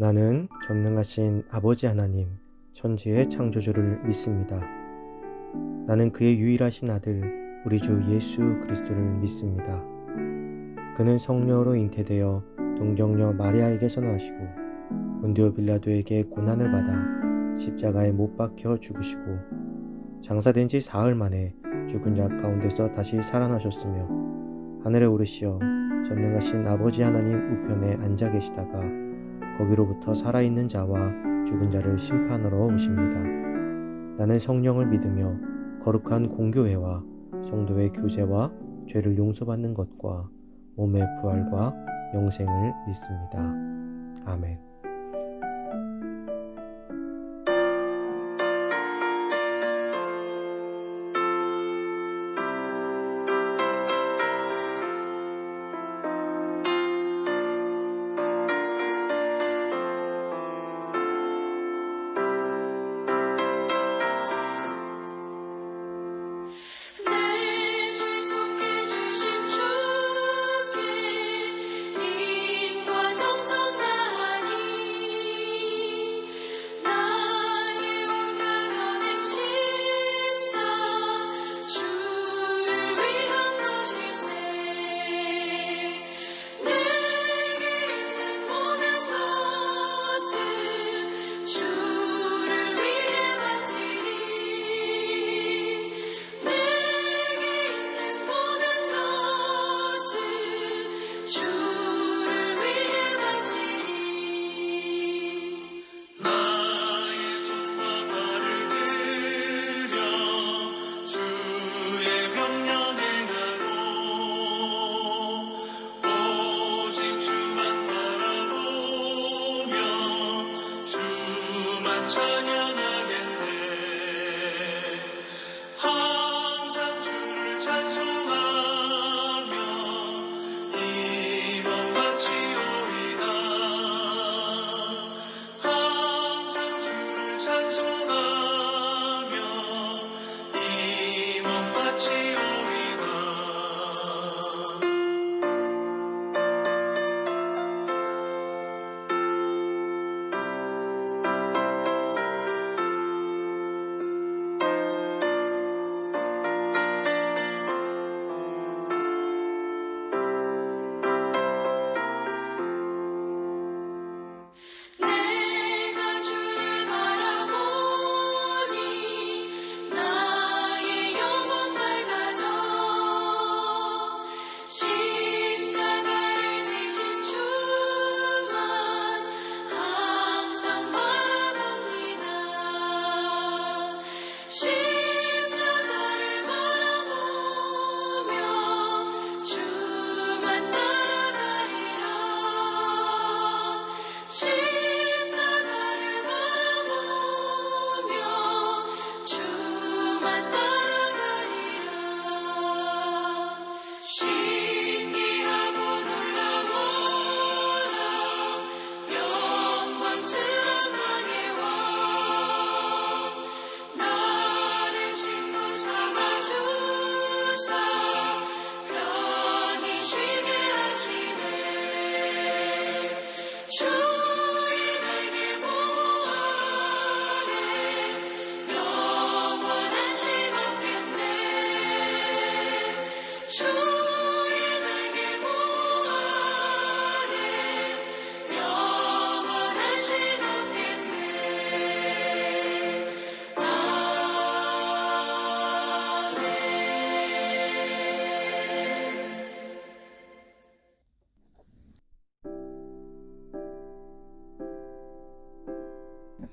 나는 전능하신 아버지 하나님, 천지의 창조주를 믿습니다. 나는 그의 유일하신 아들, 우리 주 예수 그리스도를 믿습니다. 그는 성령으로 잉태되어 동정녀 마리아에게서 나시고 본디오 빌라도에게 고난을 받아 십자가에 못 박혀 죽으시고 장사된 지 사흘 만에 죽은 자 가운데서 다시 살아나셨으며 하늘에 오르시어 전능하신 아버지 하나님 우편에 앉아 계시다가 거기로부터 살아있는 자와 죽은 자를 심판하러 오십니다. 나는 성령을 믿으며 거룩한 공교회와 성도의 교제와 죄를 용서받는 것과 몸의 부활과 영생을 믿습니다. 아멘.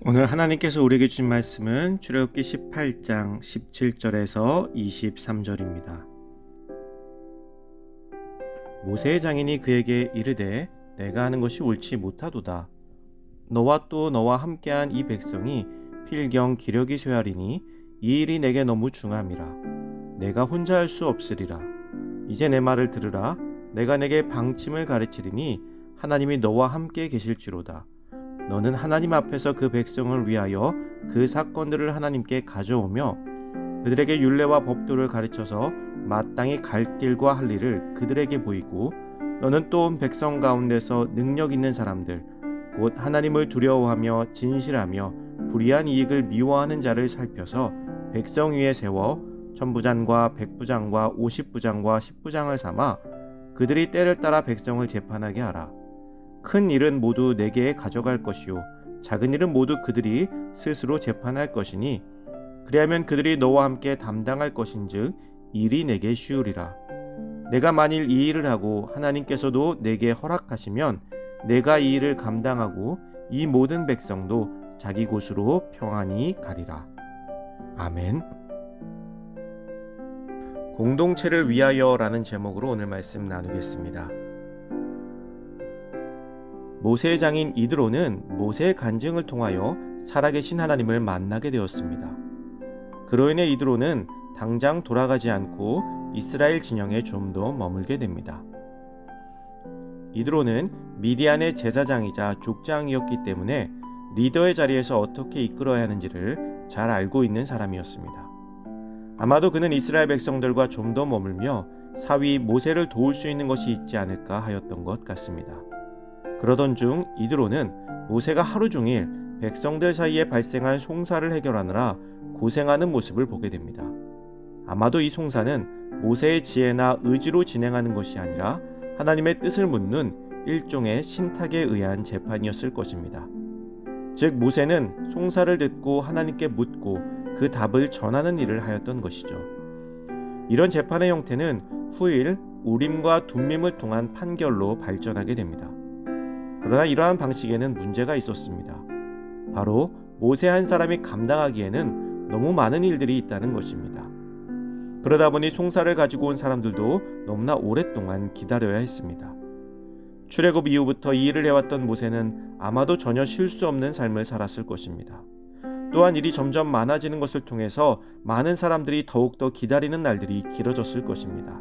오늘 하나님께서 우리에게 주신 말씀은 출애굽기 18장 17절에서 23절입니다. 모세의 장인이 그에게 이르되 내가 하는 것이 옳지 못하도다. 너와 또 너와 함께한 이 백성이 필경 기력이 쇠하리니 이 일이 내게 너무 중함이라. 내가 혼자 할 수 없으리라. 이제 내 말을 들으라. 내가 내게 방침을 가르치리니 하나님이 너와 함께 계실지로다. 너는 하나님 앞에서 그 백성을 위하여 그 사건들을 하나님께 가져오며 그들에게 율례와 법도를 가르쳐서 마땅히 갈 길과 할 일을 그들에게 보이고 너는 또 온 백성 가운데서 능력 있는 사람들 곧 하나님을 두려워하며 진실하며 불의한 이익을 미워하는 자를 살펴서 백성 위에 세워 천부장과 백부장과 50부장과 10부장을 삼아 그들이 때를 따라 백성을 재판하게 하라. 큰 일은 모두 내게 가져갈 것이요 작은 일은 모두 그들이 스스로 재판할 것이니 그리하면 그들이 너와 함께 담당할 것인즉 일이 내게 쉬우리라. 내가 만일 이 일을 하고 하나님께서도 내게 허락하시면 내가 이 일을 감당하고 이 모든 백성도 자기 곳으로 평안히 가리라. 아멘. 공동체를 위하여라는 제목으로 오늘 말씀 나누겠습니다. 모세의 장인 이드로는 모세의 간증을 통하여 살아계신 하나님을 만나게 되었습니다. 그로 인해 이드로는 당장 돌아가지 않고 이스라엘 진영에 좀 더 머물게 됩니다. 이드로는 미디안의 제사장이자 족장이었기 때문에 리더의 자리에서 어떻게 이끌어야 하는지를 잘 알고 있는 사람이었습니다. 아마도 그는 이스라엘 백성들과 좀 더 머물며 사위 모세를 도울 수 있는 것이 있지 않을까 하였던 것 같습니다. 그러던 중 이드로는 모세가 하루 종일 백성들 사이에 발생한 송사를 해결하느라 고생하는 모습을 보게 됩니다. 아마도 이 송사는 모세의 지혜나 의지로 진행하는 것이 아니라 하나님의 뜻을 묻는 일종의 신탁에 의한 재판이었을 것입니다. 즉 모세는 송사를 듣고 하나님께 묻고 그 답을 전하는 일을 하였던 것이죠. 이런 재판의 형태는 후일 우림과 둠밈을 통한 판결로 발전하게 됩니다. 그러나 이러한 방식에는 문제가 있었습니다. 바로 모세 한 사람이 감당하기에는 너무 많은 일들이 있다는 것입니다. 그러다 보니 송사를 가지고 온 사람들도 너무나 오랫동안 기다려야 했습니다. 출애굽 이후부터 이 일을 해왔던 모세는 아마도 전혀 쉴 수 없는 삶을 살았을 것입니다. 또한 일이 점점 많아지는 것을 통해서 많은 사람들이 더욱더 기다리는 날들이 길어졌을 것입니다.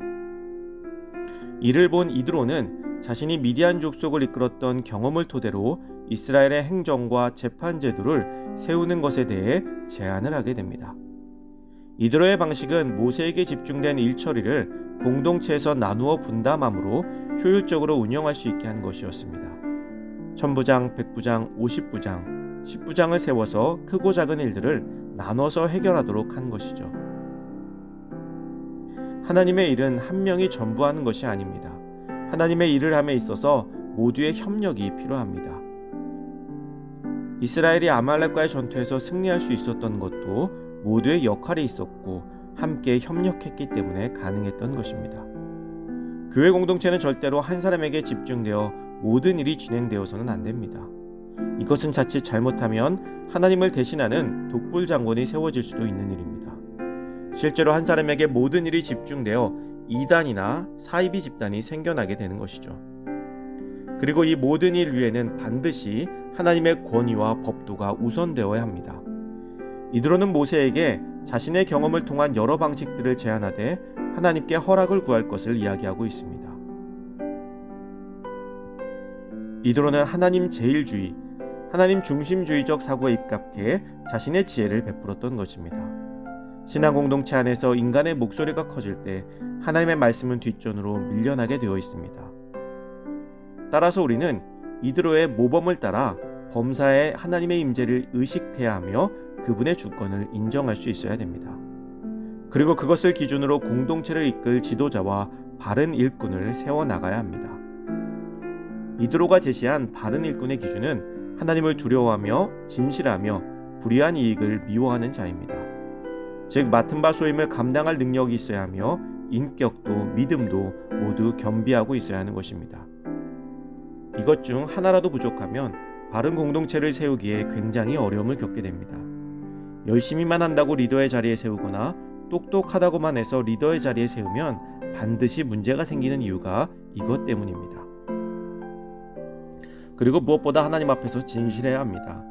이를 본 이드로는 자신이 미디안 족속을 이끌었던 경험을 토대로 이스라엘의 행정과 재판 제도를 세우는 것에 대해 제안을 하게 됩니다. 이드로의 방식은 모세에게 집중된 일 처리를 공동체에서 나누어 분담함으로 효율적으로 운영할 수 있게 한 것이었습니다. 천부장, 백부장, 50부장, 10부장을 세워서 크고 작은 일들을 나눠서 해결하도록 한 것이죠. 하나님의 일은 한 명이 전부 하는 것이 아닙니다. 하나님의 일을 함에 있어서 모두의 협력이 필요합니다. 이스라엘이 아말렉과의 전투에서 승리할 수 있었던 것도 모두의 역할이 있었고 함께 협력했기 때문에 가능했던 것입니다. 교회 공동체는 절대로 한 사람에게 집중되어 모든 일이 진행되어서는 안 됩니다. 이것은 자칫 잘못하면 하나님을 대신하는 독불 장군이 세워질 수도 있는 일입니다. 실제로 한 사람에게 모든 일이 집중되어 이단이나 사이비 집단이 생겨나게 되는 것이죠. 그리고 이 모든 일 위에는 반드시 하나님의 권위와 법도가 우선되어야 합니다. 이드로는 모세에게 자신의 경험을 통한 여러 방식들을 제안하되 하나님께 허락을 구할 것을 이야기하고 있습니다. 이드로는 하나님 제일주의, 하나님 중심주의적 사고에 입각해 자신의 지혜를 베풀었던 것입니다. 신앙 공동체 안에서 인간의 목소리가 커질 때 하나님의 말씀은 뒷전으로 밀려나게 되어 있습니다. 따라서 우리는 이드로의 모범을 따라 범사에 하나님의 임재를 의식해야 하며 그분의 주권을 인정할 수 있어야 됩니다. 그리고 그것을 기준으로 공동체를 이끌 지도자와 바른 일꾼을 세워나가야 합니다. 이드로가 제시한 바른 일꾼의 기준은 하나님을 두려워하며 진실하며 불의한 이익을 미워하는 자입니다. 즉 맡은 바 소임을 감당할 능력이 있어야 하며 인격도 믿음도 모두 겸비하고 있어야 하는 것입니다. 이것 중 하나라도 부족하면 바른 공동체를 세우기에 굉장히 어려움을 겪게 됩니다. 열심히만 한다고 리더의 자리에 세우거나 똑똑하다고만 해서 리더의 자리에 세우면 반드시 문제가 생기는 이유가 이것 때문입니다. 그리고 무엇보다 하나님 앞에서 진실해야 합니다.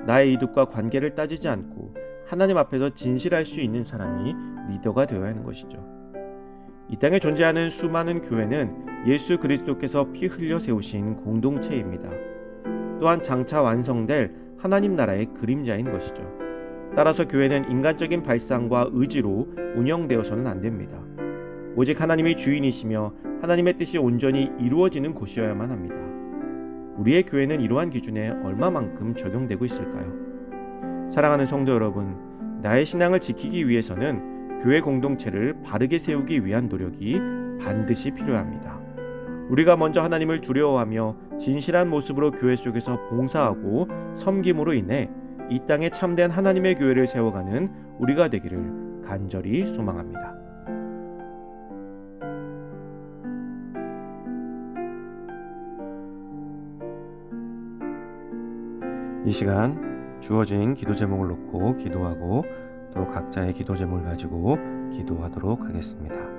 나의 이득과 관계를 따지지 않고 하나님 앞에서 진실할 수 있는 사람이 리더가 되어야 하는 것이죠. 이 땅에 존재하는 수많은 교회는 예수 그리스도께서 피 흘려 세우신 공동체입니다. 또한 장차 완성될 하나님 나라의 그림자인 것이죠. 따라서 교회는 인간적인 발상과 의지로 운영되어서는 안 됩니다. 오직 하나님이 주인이시며 하나님의 뜻이 온전히 이루어지는 곳이어야만 합니다. 우리의 교회는 이러한 기준에 얼마만큼 적용되고 있을까요? 사랑하는 성도 여러분, 나의 신앙을 지키기 위해서는 교회 공동체를 바르게 세우기 위한 노력이 반드시 필요합니다. 우리가 먼저 하나님을 두려워하며 진실한 모습으로 교회 속에서 봉사하고 섬김으로 인해 이 땅에 참된 하나님의 교회를 세워가는 우리가 되기를 간절히 소망합니다. 이 시간 주어진 기도 제목을 놓고 기도하고 또 각자의 기도 제목을 가지고 기도하도록 하겠습니다.